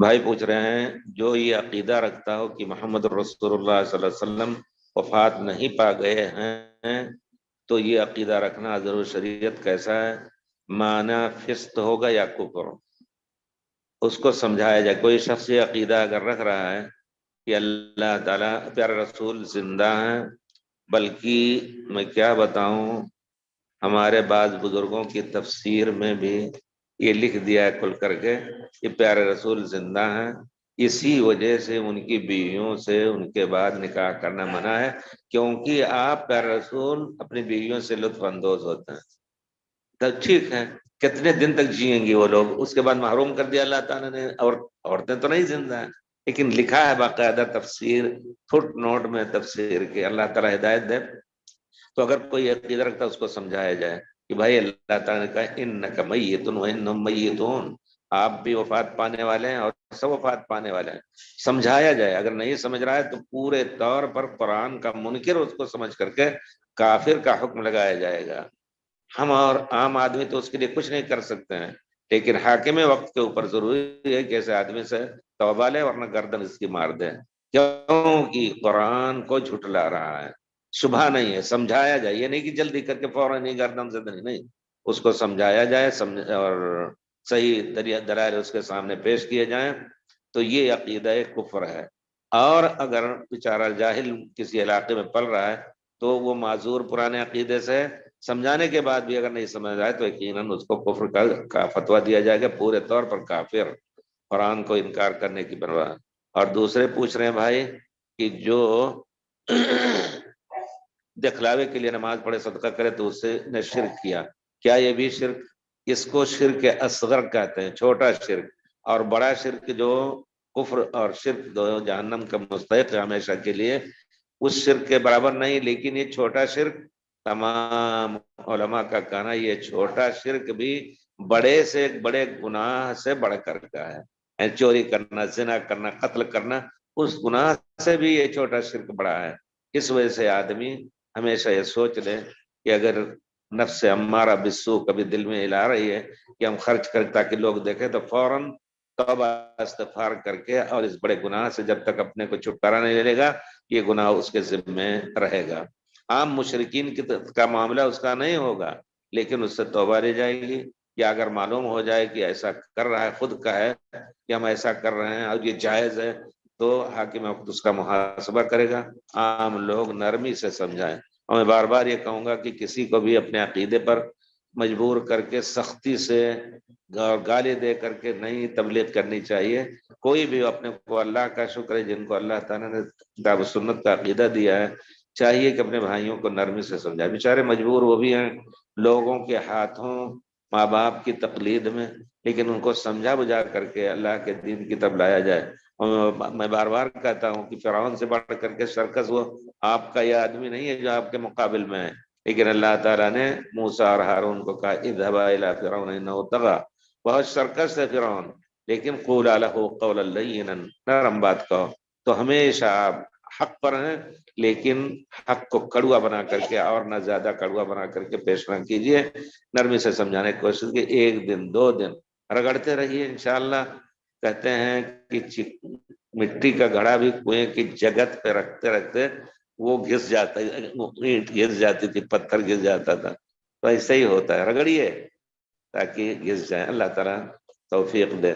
بھائی پوچھ رہے ہیں جو یہ عقیدہ رکھتا ہو کہ محمد رسول اللہ صلی اللہ علیہ وسلم وفات نہیں پا گئے ہیں تو یہ عقیدہ رکھنا ضرور شریعت کیسا ہے؟ معنی فسق ہوگا یا کفر؟ اس کو سمجھایا جائے۔ کوئی شخص یہ عقیدہ اگر رکھ رہا ہے کہ اللہ تعالیٰ پیارے رسول زندہ ہیں، بلکہ میں کیا بتاؤں، ہمارے بعض بزرگوں کی تفسیر میں بھی یہ لکھ دیا ہے کھل کر کے کہ پیارے رسول زندہ ہیں، اسی وجہ سے ان کی بیویوں سے ان کے بعد نکاح کرنا منع ہے، کیونکہ آپ پیارے رسول اپنی بیویوں سے لطف اندوز ہوتے ہیں۔ تو ٹھیک ہے، کتنے دن تک جئیں گی وہ لوگ، اس کے بعد محروم کر دیا اللہ تعالیٰ نے، اور عورتیں تو نہیں زندہ ہیں، لیکن لکھا ہے باقاعدہ تفسیر فٹ نوٹ میں تفسیر کے، اللہ تعالیٰ ہدایت دے۔ تو اگر کوئی عقیدہ رکھتا ہے اس کو سمجھایا جائے کہ بھائی اللہ تعالیٰ نے کہا انک میت وانہم میتون، آپ بھی وفات پانے والے ہیں اور سب وفات پانے والے ہیں، سمجھایا جائے۔ اگر نہیں سمجھ رہا ہے تو پورے طور پر قرآن کا منکر اس کو سمجھ کر کے کافر کا حکم لگایا جائے گا۔ ہم اور عام آدمی تو اس کے لیے کچھ نہیں کر سکتے ہیں، لیکن حاکم وقت کے اوپر ضروری ہے کہ ایسے آدمی سے توبہ لے ورنہ گردن اس کی مار دے، کیونکہ قرآن کو جھٹلا رہا ہے۔ شبہ نہیں ہے، سمجھایا جائے، یہ نہیں کہ جلدی کر کے فوراً ہی گردن سے نہیں، اس کو سمجھایا جائے اور صحیح دلائل اس کے سامنے پیش کیے جائیں، تو یہ عقیدہ کفر ہے۔ اور اگر بیچارہ جاہل کسی علاقے میں پل رہا ہے تو وہ معذور پرانے عقیدے سے، سمجھانے کے بعد بھی اگر نہیں سمجھ رہا ہے تو یقیناً اس کو کفر کا فتویٰ دیا جائے گا، پورے طور پر کافر، قرآن کو انکار کرنے کی پرواہ۔ اور دوسرے پوچھ رہے ہیں بھائی کہ جو دکھلاوے کے لیے نماز پڑھے صدقہ کرے تو اس سے نے شرک کیا، کیا یہ بھی شرک؟ اس کو شرک اصغر کہتے ہیں، چھوٹا شرک، اور بڑا شرک جو کفر اور شرک دو جہنم کا مستحق ہے ہمیشہ کے لیے، اس شرک کے برابر نہیں، لیکن یہ چھوٹا شرک تمام علماء کا کہنا یہ چھوٹا شرک بھی بڑے سے بڑے گناہ سے بڑھ کر کا ہے، چوری کرنا، زنا کرنا، قتل کرنا، اس گناہ سے بھی یہ چھوٹا شرک بڑا ہے۔ اس وجہ سے آدمی ہمیشہ یہ سوچ لے کہ اگر نفس امارہ بالسوء کبھی دل میں ہلا رہی ہے کہ ہم خرچ کریں تاکہ لوگ دیکھیں، تو فوراً توبہ استغفار کر کے اور اس بڑے گناہ سے جب تک اپنے کو چھٹکارا نہیں ملے گا یہ گناہ اس کے ذمے رہے گا۔ عام مشرکین کا معاملہ اس کا نہیں ہوگا، لیکن اس سے توبہ لے جائے گی، یا اگر معلوم ہو جائے کہ ایسا کر رہا ہے، خود کا ہے کہ ہم ایسا کر رہے ہیں اور یہ جائز ہے، تو حاکم وقت اس کا محاسبہ کرے گا۔ عام لوگ نرمی سے سمجھائیں، اور میں بار بار یہ کہوں گا کہ کسی کو بھی اپنے عقیدے پر مجبور کر کے سختی سے گالی دے کر کے نہیں تبلیغ کرنی چاہیے۔ کوئی بھی اپنے کو، اللہ کا شکر ہے جن کو اللہ تعالیٰ نے کتاب و سنت کا عقیدہ دیا ہے، چاہیے کہ اپنے بھائیوں کو نرمی سے سمجھائے، بیچارے مجبور وہ بھی ہیں لوگوں کے ہاتھوں، ماں باپ کی تقلید میں، لیکن ان کو سمجھا بجھا کر کے اللہ کے دین کی طرف لایا جائے۔ اور میں بار بار کہتا ہوں کہ فرعون سے بڑھ کر کے سرکس وہ آپ کا یہ آدمی نہیں ہے جو آپ کے مقابل میں ہے، لیکن اللہ تعالیٰ نے موسیٰ اور ہارون کو کہا اذهبا الى فرعون انه طغى، بہت سرکس ہے فرعون، لیکن قولا له قولا لینا، نرم بات کہو۔ تو ہمیشہ آپ حق پر ہیں، لیکن حق کو کڑوا بنا کر کے اور نہ زیادہ کڑوا بنا کر کے پیش نہ کیجیے، نرمی سے سمجھانے کی کوشش کی، ایک دن دو دن رگڑتے رہیے، انشاءاللہ۔ کہتے ہیں کہ مٹی کا گھڑا بھی کنویں کی جگت پہ رکھتے رکھتے وہ گھس جاتا، اینٹ گھس جاتی تھی، پتھر گھس جاتا تھا، تو ایسے ہی ہوتا ہے، رگڑیے تاکہ گھس جائیں۔ اللہ تعالیٰ توفیق دے۔